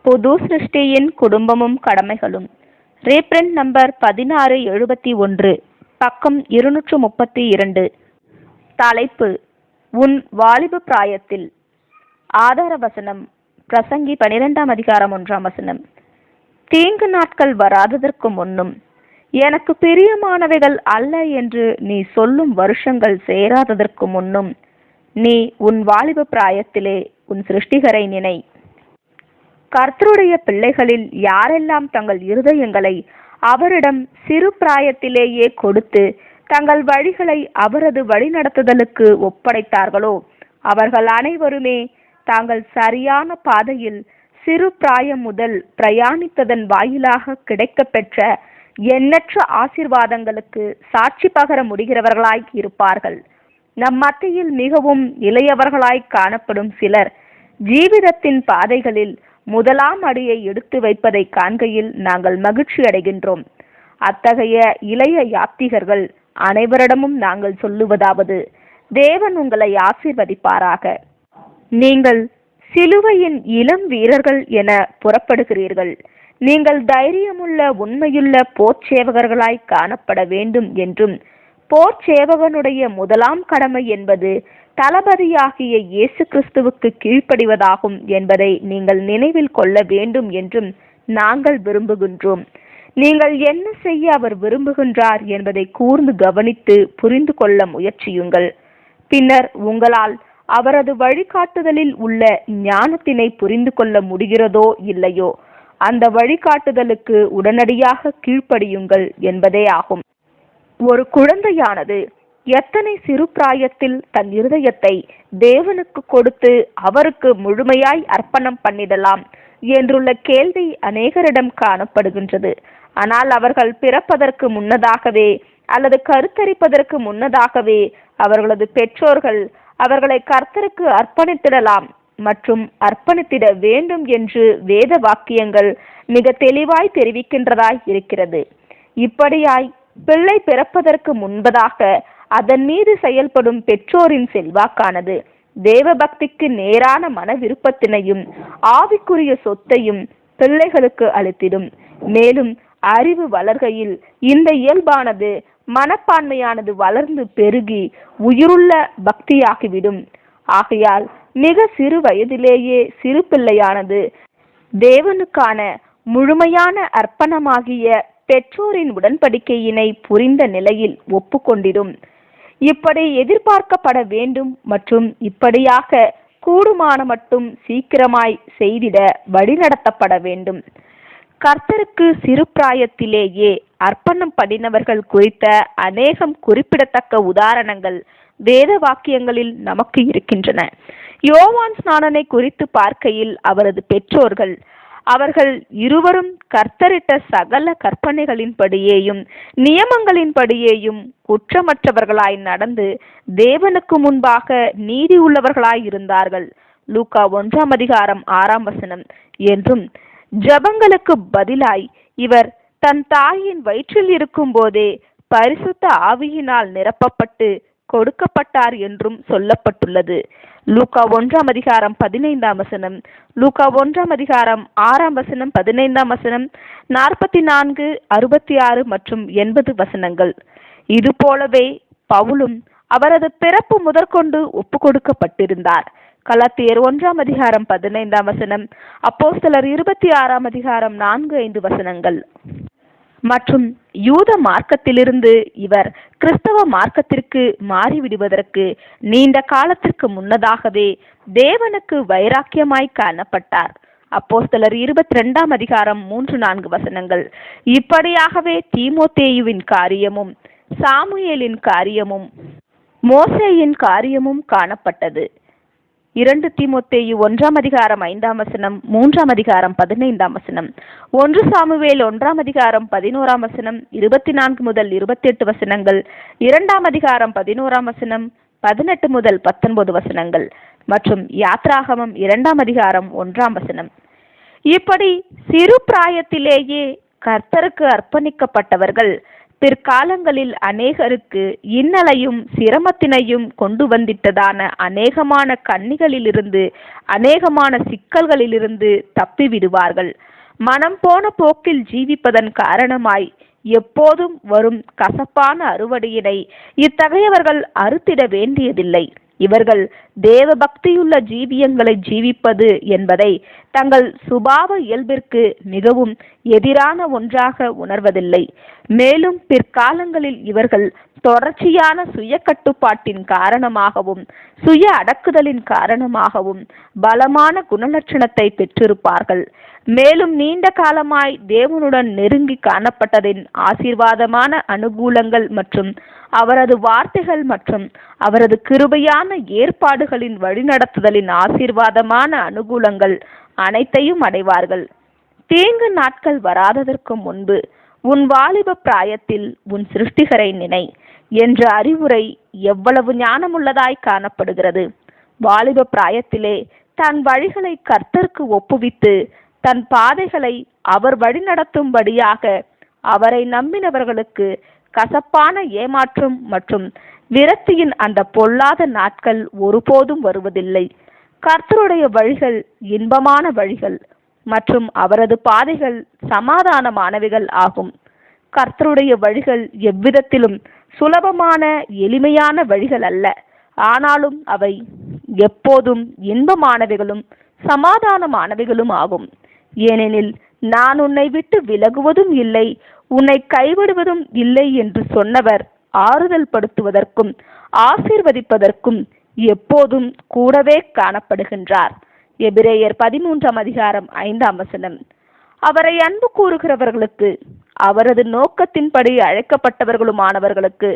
புது சிருஷ்டியின் குடும்பமும் கடமைகளும். Reprint number 1671, பக்கம் 232. தலைப்பு: உன் வாலிப பிராயத்தில். ஆதார வசனம்: பிரசங்கி 12ஆம் அதிகாரம் 1ஆம் வசனம். தீங்கு நாட்கள் வராததற்கு முன்னும், எனக்கு பிரியமானவைகள் அல்ல என்று நீ சொல்லும் வருஷங்கள் சேராததற்கு முன்னும், நீ உன் வாலிப பிராயத்திலே உன் சிருஷ்டிகரை நினை. கர்த்தருடைய பிள்ளைகளில் யாரெல்லாம் தங்கள் இருதயங்களை அவரிடம் சிறு பிராயத்திலேயே கொடுத்து தங்கள் வழிகளை அவரது வழிநடத்துதலுக்கு ஒப்படைத்தார்களோ, அவர்கள் அனைவருமே தாங்கள் சரியான பாதையில் சிறு பிராயம் முதல் பிரயாணித்ததன் வாயிலாக கிடைக்கப்பெற்ற எண்ணற்ற ஆசீர்வாதங்களுக்கு சாட்சி பகர முடிகிறவர்களாய் இருப்பார்கள். நம் மத்தியில் மிகவும் இளையவர்களாய் காணப்படும் சிலர் ஜீவிதத்தின் பாதைகளில் முதலாம் அடியை எடுத்து வைப்பதை காண்கையில் நாங்கள் மகிழ்ச்சி அடைகின்றோம். அத்தகைய இளைய யாத்திகர்கள் அனைவரிடமும் நாங்கள் சொல்லுவதாவது: தேவன் உங்களை ஆசீர்வதிப்பாராக. நீங்கள் சிலுவையின் இளம் வீரர்கள் என புறப்படுகிறீர்கள். நீங்கள் தைரியமுள்ள உண்மையுள்ள போர்ச்சேவகர்களாய் காணப்பட வேண்டும் என்றும், போர்ச்சேவகனுடைய முதலாம் கடமை என்பது தளபதியாகிய இயேசு கிறிஸ்துவுக்கு கீழ்ப்படிவதாகும் என்பதை நீங்கள் நினைவில் கொள்ள வேண்டும் என்றும் நாங்கள் விரும்புகின்றோம். நீங்கள் என்ன செய்ய அவர் விரும்புகின்றார் என்பதை கூர்ந்து கவனித்து புரிந்து கொள்ள முயற்சியுங்கள். பின்னர் உங்களால் அவரது வழிகாட்டுதலில் உள்ள ஞானத்தினை புரிந்து கொள்ள முடிகிறதோ இல்லையோ, அந்த வழிகாட்டுதலுக்கு உடனடியாக கீழ்ப்படியுங்கள் என்பதே ஆகும். ஒரு குழந்தையானது எத்தனை சிறு பிராயத்தில் தன் இருதயத்தை தேவனுக்கு கொடுத்து அவருக்கு முழுமையாய் அர்ப்பணம் பண்ணிடலாம் என்றுள்ள கேள்வி அநேகரிடம் காணப்படுகின்றது. ஆனால் அவர்கள் பிறப்பதற்கு முன்னதாகவே அல்லது கருத்தரிப்பதற்கு முன்னதாகவே அவர்களது பெற்றோர்கள் அவர்களை கர்த்தருக்கு அர்ப்பணித்திடலாம் மற்றும் அர்ப்பணித்திட வேண்டும் என்று வேத வாக்கியங்கள் மிக தெளிவாய் தெரிவிக்கின்றதாய் இருக்கிறது. இப்படியாய் பிள்ளை பிறப்பதற்கு முன்பதாக அதன் மீது செயல்படும் பெற்றோரின் செல்வாக்கானது தேவ பக்திக்கு நேரான மன விருப்பத்தினையும் ஆவிக்குரிய சொத்தையும் பிள்ளைகளுக்கு அளித்திடும். மேலும் அறிவு வளர்கையில் இந்த இயல்பானது மனப்பான்மையானது வளர்ந்து பெருகி உயிருள்ள பக்தியாகிவிடும். ஆகையால் மிக சிறு வயதிலேயே சிறு பிள்ளையானது தேவனுக்கான முழுமையான அர்ப்பணமாகிய பெற்றோரின் உடன்படிக்கையினை புரிந்த நிலையில் ஒப்புக்கொண்டிடும். இப்படி எதிர்பார்க்கப்பட வேண்டும் மற்றும் இப்படியாக கூடுமான மட்டும் சீக்கிரமாய் செய்திட வழிநடத்தப்பட வேண்டும். கர்த்தருக்கு சிறு பிராயத்திலேயே அர்ப்பணம் பண்ணினவர்கள் குறித்த அநேகம் குறிப்பிடத்தக்க உதாரணங்கள் வேத வாக்கியங்களில் நமக்கு இருக்கின்றன. யோவான் ஸ்நானனை குறித்து பார்க்கையில் அவரது பெற்றோர்கள் அவர்கள் இருவரும் கர்த்தரிட்ட சகல கற்பனைகளின்படியேயும் நியமங்களின்படியேயும் குற்றமற்றவர்களாய் நடந்து தேவனுக்கு முன்பாக நீதி உள்ளவர்களாய் இருந்தார்கள். லூக்கா 1ஆம் அதிகாரம் 6ஆம் வசனம் என்றும், ஜபங்களுக்கு பதிலாய் இவர் தன் தாயின் வயிற்றில் இருக்கும் போதே பரிசுத்த ஆவியினால் நிரப்பப்பட்டு கொடுக்கப்பட்டார் என்றும் சொல்லப்பட்டுள்ளது. லூக்கா 1ஆம் அதிகாரம் 15ஆம் வசனம், லூக்கா 1ஆம் அதிகாரம் 6ஆம் வசனம், 15ஆம் வசனம், 44, 66 மற்றும் 80 வசனங்கள். இது போலவே பவுலும் அவரது பிறப்பு முதற்கொண்டு ஒப்பு கொடுக்கப்பட்டிருந்தார். கலாத்தியர் 1ஆம் அதிகாரம் 15ஆம் வசனம், அப்போஸ்தலர் 26ஆம் அதிகாரம் 4-5 வசனங்கள். மற்றும் யூத மார்க்கத்திலிருந்து இவர் கிறிஸ்தவ மார்க்கத்திற்கு மாறிவிடுவதற்கு நீண்ட காலத்திற்கு முன்னதாகவே தேவனுக்கு வைராக்கியமாய் காணப்பட்டார். அப்போஸ்தலர் 22ஆம் அதிகாரம் 3-4 வசனங்கள். இப்படியாகவே தீமோத்தேயுவின் காரியமும் சாமுவேலின் காரியமும் மோசேயின் காரியமும் காணப்பட்டது. 2 தீமோத்தேயு 1ஆம் அதிகாரம் 5ஆம் வசனம், 3ஆம் அதிகாரம் 15ஆம் வசனம், 1 சாமுவேல் 1ஆம் அதிகாரம் 11ஆம் வசனம், 24 முதல் 28 வசனங்கள், 2ஆம் அதிகாரம் 11ஆம் வசனம், 18 முதல் 19 வசனங்கள் மற்றும் யாத்ராகமம் 2ஆம் அதிகாரம் 1ஆம் வசனம். இப்படி சிறு பிராயத்திலேயே கர்த்தருக்கு அர்ப்பணிக்கப்பட்டவர்கள் பிற்காலங்களில் அநேகருக்கு இன்னலையும் சிரமத்தினையும் கொண்டு வந்திட்டதான அநேகமான கண்ணிகளிலிருந்து அநேகமான சிக்கல்களிலிருந்து தப்பிவிடுவார்கள். மனம் போன போக்கில் ஜீவிப்பதன் காரணமாய் எப்போதும் வரும் கசப்பான அறுவடையினை இத்தகையவர்கள் அறுத்திட வேண்டியதில்லை. இவர்கள் தேவ பக்தியுள்ள ஜீவியங்களை ஜீவிப்பது என்பதை தங்கள் சுபாவ இயல்பிற்கு மிகவும் எதிரான ஒன்றாக உணர்வதில்லை. மேலும் பிற்காலங்களில் இவர்கள் தொடர்ச்சியான சுய கட்டுப்பாட்டின் காரணமாகவும் சுய அடக்குதலின் காரணமாகவும் பலமான குணலட்சணத்தை பெற்றிருப்பார்கள். மேலும் நீண்ட காலமாய் தேவனுடன் நெருங்கி காணப்பட்டதின் ஆசீர்வாதமான அனுகூலங்கள் மற்றும் அவரது வார்த்தைகள் மற்றும் அவரது கிருபையான ஏற்பாடுகளின் வழிநடத்துதலின் ஆசீர்வாதமான அனுகூலங்கள் அனைத்தையும் அடைவார்கள். தீங்கு நாட்கள் வராததற்கு முன்பு உன் வாலிப பிராயத்தில் உன் சிருஷ்டிகரை நினை என்ற அறிவுரை எவ்வளவு ஞானமுள்ளதாய் காணப்படுகிறது. வாலிப பிராயத்திலே தன் வழிகளை கர்த்தருக்கு ஒப்புவித்து தன் பாதைகளை அவர் வழிநடத்தும்படியாக அவரை நம்பினவர்களுக்கு கசப்பான ஏமாற்றம் மற்றும் விரக்தியின் அந்த பொல்லாத நாட்கள் ஒருபோதும் வருவதில்லை. கர்த்தருடைய வழிகள் இன்பமான வழிகள் மற்றும் அவரது பாதைகள் சமாதானமானவைகள் ஆகும். கர்த்தருடைய வழிகள் எவ்விதத்திலும் சுலபமான எளிமையான வழிகள் அல்ல, ஆனாலும் அவை எப்போதும் இன்பமானவைகளும் சமாதானமானவைகளும் ஆகும். ஏனெனில் நான் உன்னை விட்டு விலகுவதும் இல்லை, உன்னை கைவிடுவதும் இல்லை என்று சொன்னவர் ஆறுதல் படுத்துவதற்கும் ஆசீர்வதிப்பதற்கும் எப்போதும் கூடவே காணப்படுகின்றார். எபிரேயர் 13:5. அவரை அன்பு கூறுகிறவர்களுக்கு, அவரது நோக்கத்தின்படி அழைக்கப்பட்டவர்களுமானவர்களுக்கு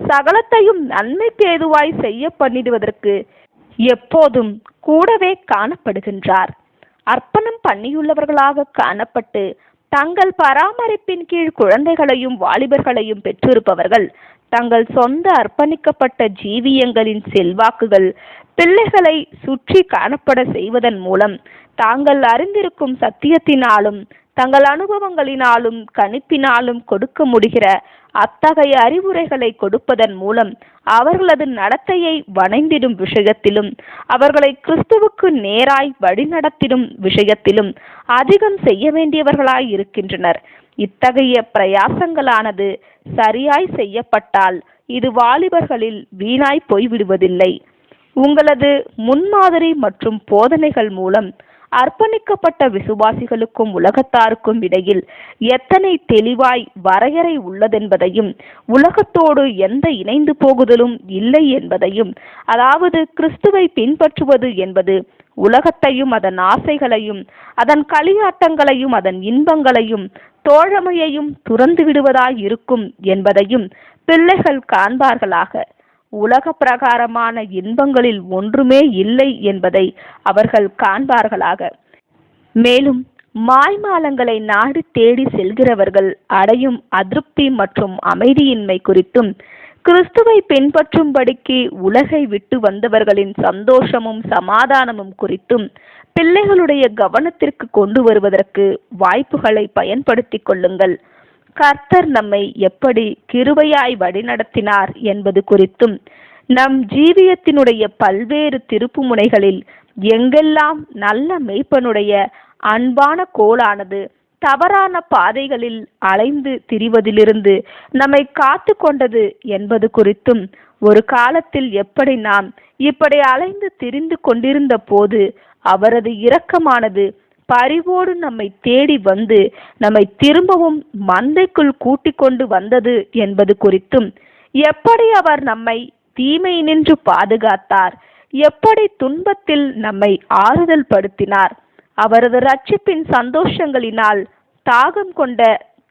சகலத்தையும் நன்மைக்கு ஏதுவாய் செய்ய பண்ணிடுவதற்கு எப்போதும் கூடவே காணப்படுகின்றார். அர்ப்பணம் பண்ணியுள்ளவர்களாக காணப்பட்டு தங்கள் பராமரிப்பின் கீழ் குழந்தைகளையும் வாலிபர்களையும் பெற்றிருப்பவர்கள் தங்கள் சொந்த அர்ப்பணிக்கப்பட்ட ஜீவியங்களின் செல்வாக்குகள் பிள்ளைகளை சுற்றி காணப்பட செய்வதன் மூலம் தாங்கள் அறிந்திருக்கும் சத்தியத்தினாலும் தங்கள் அனுபவங்களினாலும் கணிப்பினாலும் கொடுக்க முடிகிற அத்தகைய அறிவுரைகளை கொடுப்பதன் மூலம் அவர்களது நடத்தையை வணைந்திடும் விஷயத்திலும் அவர்களை கிறிஸ்துவுக்கு நேராய் வழிநடத்திடும் விஷயத்திலும் அதிகம் செய்ய வேண்டியவர்களாய் இருக்கின்றனர். இத்தகைய பிரயாசங்களானது சரியாய் செய்யப்பட்டால் இது வாலிபர்களில் வீணாய் போய்விடுவதில்லை. உங்களது முன்மாதிரி மற்றும் போதனைகள் மூலம் அர்ப்பணிக்கப்பட்ட விசுவாசிகளுக்கும் உலகத்தாருக்கும் இடையில் எத்தனை தெளிவாய் வரையறை உள்ளதென்பதையும் உலகத்தோடு எந்த இணைந்து போகுதலும் இல்லை என்பதையும், அதாவது கிறிஸ்துவை பின்பற்றுவது என்பது உலகத்தையும் அதன் ஆசைகளையும் அதன் களியாட்டங்களையும் அதன் இன்பங்களையும் தோழமையையும் துறந்து விடுவதாய் இருக்கும் என்பதையும் பிள்ளைகள் காண்பார்களாக. உலக பிரகாரமான இன்பங்களில் ஒன்றுமே இல்லை என்பதை அவர்கள் காண்பார்களாக. மேலும் மாய்மாலங்களை நாடி தேடி செல்கிறவர்கள் அடையும் அதிருப்தி மற்றும் அமைதியின்மை குறித்தும், கிறிஸ்துவை பின்பற்றும்படிக்கு உலகை விட்டு வந்தவர்களின் சந்தோஷமும் சமாதானமும் குறித்தும் பிள்ளைகளுடைய கவனத்திற்கு கொண்டு வருவதற்கு வாய்ப்புகளை பயன்படுத்திக் கொள்ளுங்கள். கர்த்தர் நம்மை எப்படி கிருபையாய் வழிநடத்தினார் என்பது குறித்தும், நம் ஜீவியத்தினுடைய பல்வேறு திருப்பு முனைகளில் எங்கெல்லாம் நல்ல மேய்ப்பனுடைய அன்பான கோலானது தவறான பாதைகளில் அலைந்து திரிவதிலிருந்து நம்மை காத்து கொண்டது என்பது குறித்தும், ஒரு காலத்தில் எப்படி நாம் இப்படி அலைந்து திரிந்து கொண்டிருந்த போது அவரது இரக்கமானது பரிவோடு நம்மை தேடி வந்து நம்மை திரும்பவும் மந்தைக்குள் கூட்டிக் கொண்டு வந்தது என்பது குறித்தும், எப்படி அவர் நம்மை தீமையினின்று பாதுகாத்தார், எப்படி துன்பத்தில் நம்மை ஆறுதல் படுத்தினார், அவரது ரட்சிப்பின் சந்தோஷங்களினால் தாகம் கொண்ட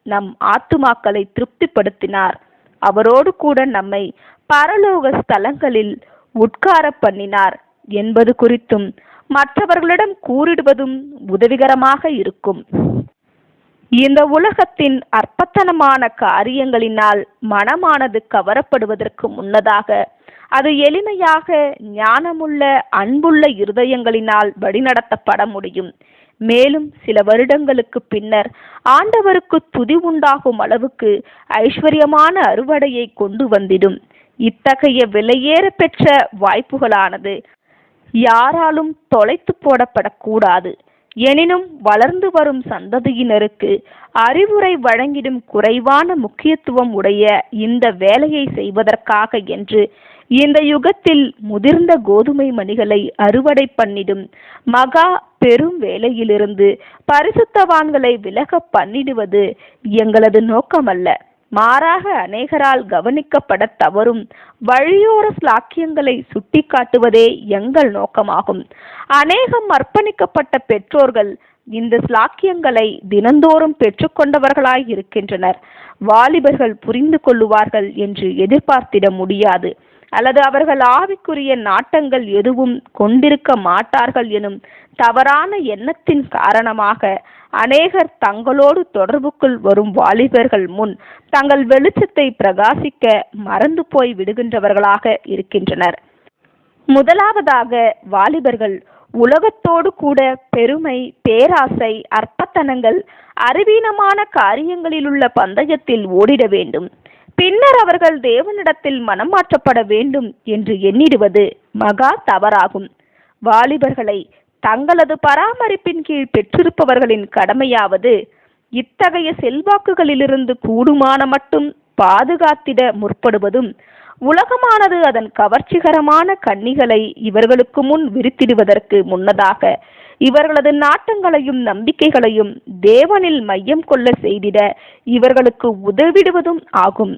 நம் ஆத்துமாக்களை திருப்திப்படுத்தினார், அவரோடு கூட நம்மை பரலோக ஸ்தலங்களில் உட்கார பண்ணினார் என்பது குறித்தும் மற்றவர்களிடம் கூறிடுவதும் உதவிகரமாக இருக்கும். இந்த உலகத்தின் அற்பத்தனமான காரியங்களினால் மனமானது கவரப்படுவதற்கு முன்னதாக அது எளிமையாக ஞானமுள்ள அன்புள்ள இருதயங்களினால் வழிநடத்தப்பட முடியும். மேலும் சில வருடங்களுக்கு பின்னர் ஆண்டவருக்கு துதி உண்டாகும் அளவுக்கு ஐஸ்வர்யமான அறுவடையை கொண்டு வந்திடும். இத்தகைய விலையேற பெற்ற வாய்ப்புகளானது யாராலும் தொலைத்து போடப்படக்கூடாது. எனினும் வளர்ந்து வரும் சந்ததியினருக்கு அறிவுரை வழங்கிடும் குறைவான முக்கியத்துவம் உடைய இந்த வேலையை செய்வதற்காக என்று இந்த யுகத்தில் முதிர்ந்த கோதுமை மணிகளை அறுவடை பண்ணிடும் மகா பெரும் வேலையிலிருந்து பரிசுத்தவான்களை விலக பண்ணிடுவது எங்களது நோக்கமல்ல. மாறாக அநேகரால் கவனிக்கப்பட தவறும் வழியோர ஸ்லாக்கியங்களை சுட்டி காட்டுவதே எங்கள் நோக்கமாகும். அநேகம் அர்ப்பணிக்கப்பட்ட பெற்றோர்கள் இந்த ஸ்லாக்கியங்களை தினந்தோறும் பெற்றுக்கொண்டவர்களாய் இருக்கின்றனர். வாலிபர்கள் புரிந்து கொள்ளுவார்கள் என்று எதிர்பார்த்திட முடியாது, அல்லது அவர்கள் ஆவிக்குரிய நாட்டங்கள் எதுவும் கொண்டிருக்க மாட்டார்கள் எனும் தவறான எண்ணத்தின் காரணமாக அநேகர் தங்களோடு தொடர்புக்குள் வரும் வாலிபர்கள் முன் தங்கள் வெளிச்சத்தை பிரகாசிக்க மறந்து போய் விடுகின்றவர்களாக இருக்கின்றனர். முதலாவதாக, வாலிபர்கள் உலகத்தோடு கூட பெருமை, பேராசை, அற்பத்தனங்கள், அறிவீனமான காரியங்களிலுள்ள பந்தயத்தில் ஓடிட வேண்டும். பின்னர் அவர்கள் தேவனிடத்தில் மனம் மாற்றப்பட வேண்டும் என்று எண்ணிடுவது மகா தவறாகும். வாலிபர்களை தங்களது பராமரிப்பின் கீழ் பெற்றிருப்பவர்களின் கடமையாவது இத்தகைய செல்வாக்குகளிலிருந்து கூடுமான மட்டும் பாதுகாத்திட முற்படுவதும், உலகமானது அதன் கவர்ச்சிகரமான கண்ணிகளை இவர்களுக்கு முன் விரித்திடுவதற்கு முன்னதாக இவர்களது நாட்டங்களையும் நம்பிக்கைகளையும் தேவனில் மையம் கொள்ள செய்திட இவர்களுக்கு உதவிடுவதும் ஆகும்.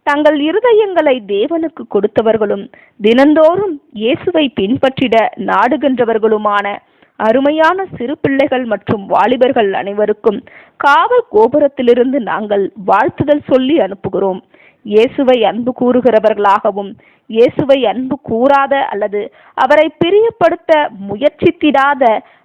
தங்கள் இருதயங்களை தேவனுக்கு கொடுத்தவர்களும் தினந்தோறும் இயேசுவை பின்பற்றிட நாடுகின்றவர்களுமான அருமையான சிறு பிள்ளைகள் மற்றும் வாலிபர்கள் அனைவருக்கும் காவல் கோபுரத்திலிருந்து நாங்கள் வாழ்த்துதல் சொல்லி அனுப்புகிறோம். இயேசுவை அன்பு கூறுகிறவர்களாகவும் இயேசுவை அன்பு கூறாத அல்லது அவரை பிரியப்படுத்த முயற்சித்திடாத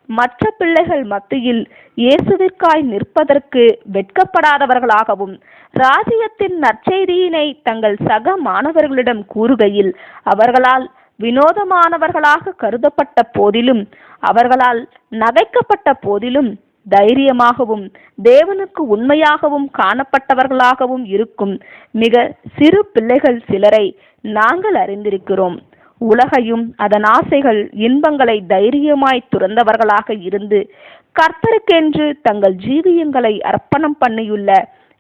மற்ற பிள்ளைகள் மத்தியில் இயேசுவிற்காய் நிற்பதற்கு வெட்கப்படாதவர்களாகவும் ராஜ்யத்தின் நற்செய்தியினை தங்கள் சக மாணவர்களிடம் கூறுகையில் அவர்களால் வினோதமானவர்களாக கருதப்பட்ட போதிலும், அவர்களால் நகைக்கப்பட்ட போதிலும் தைரியமாகவும் தேவனுக்கு உண்மையாகவும் காணப்பட்டவர்களாகவும் இருக்கும் மிக சிறு பிள்ளைகள் சிலரை நாங்கள் அறிந்திருக்கிறோம். உலகையும் அதன் ஆசைகள், இன்பங்களை தைரியமாய் துறந்தவர்களாக இருந்து கர்த்தருக்கென்று தங்கள் ஜீவியங்களை அர்ப்பணம் பண்ணியுள்ள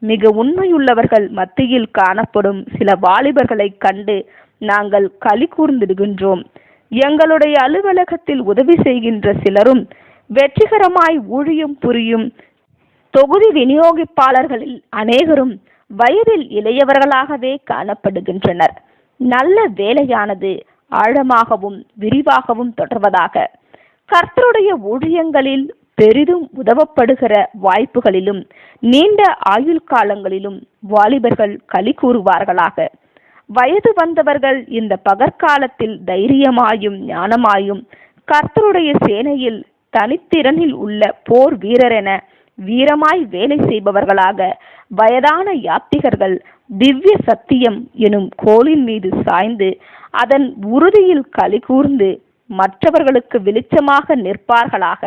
மிக உண்மையுள்ளவர்கள் மத்தியில் காணப்படும் சில வாலிபர்களை கண்டு நாங்கள் களி கூர்ந்திடுகின்றோம். எங்களுடைய அலுவலகத்தில் உதவி செய்கின்ற சிலரும் வெற்றிகரமாய் ஊழியம் புரியும் தொகுதி விநியோகிப்பாளர்களில் அநேகரும் வயதில் இளையவர்களாகவே காணப்படுகின்றனர். நல்ல வேலையானது ஆழமாகவும் விரிவாகவும் தொடர்வதாக. கர்த்தருடைய ஊழியங்களில் பெரிதும் உதவப்படுகிற வாய்ப்புகளிலும் நீண்ட ஆயுள் காலங்களிலும் வாலிபர்கள் களி கூறுவார்களாக. வயது வந்தவர்கள் இந்த பகற்காலத்தில் தைரியமாயும் ஞானமாயும் கர்த்தருடைய சேனையில் தனித்திறனில் உள்ள போர் வீரரென வீரமாய் வேலை செய்பவர்களாக, வயதான யாத்திகர்கள் திவ்ய சத்தியம் எனும் கோலின் மீது சாய்ந்து அதன் உறுதியில் களி கூர்ந்து மற்றவர்களுக்கு வெளிச்சமாக நிற்பார்களாக.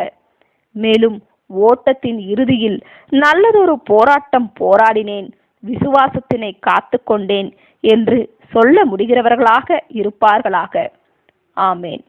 மேலும் ஓட்டத்தின் இறுதியில் நல்லதொரு போராட்டம் போராடினேன், விசுவாசத்தினை காத்து கொண்டேன் என்று சொல்ல முடிகிறவர்களாக இருப்பார்களாக. ஆமேன்.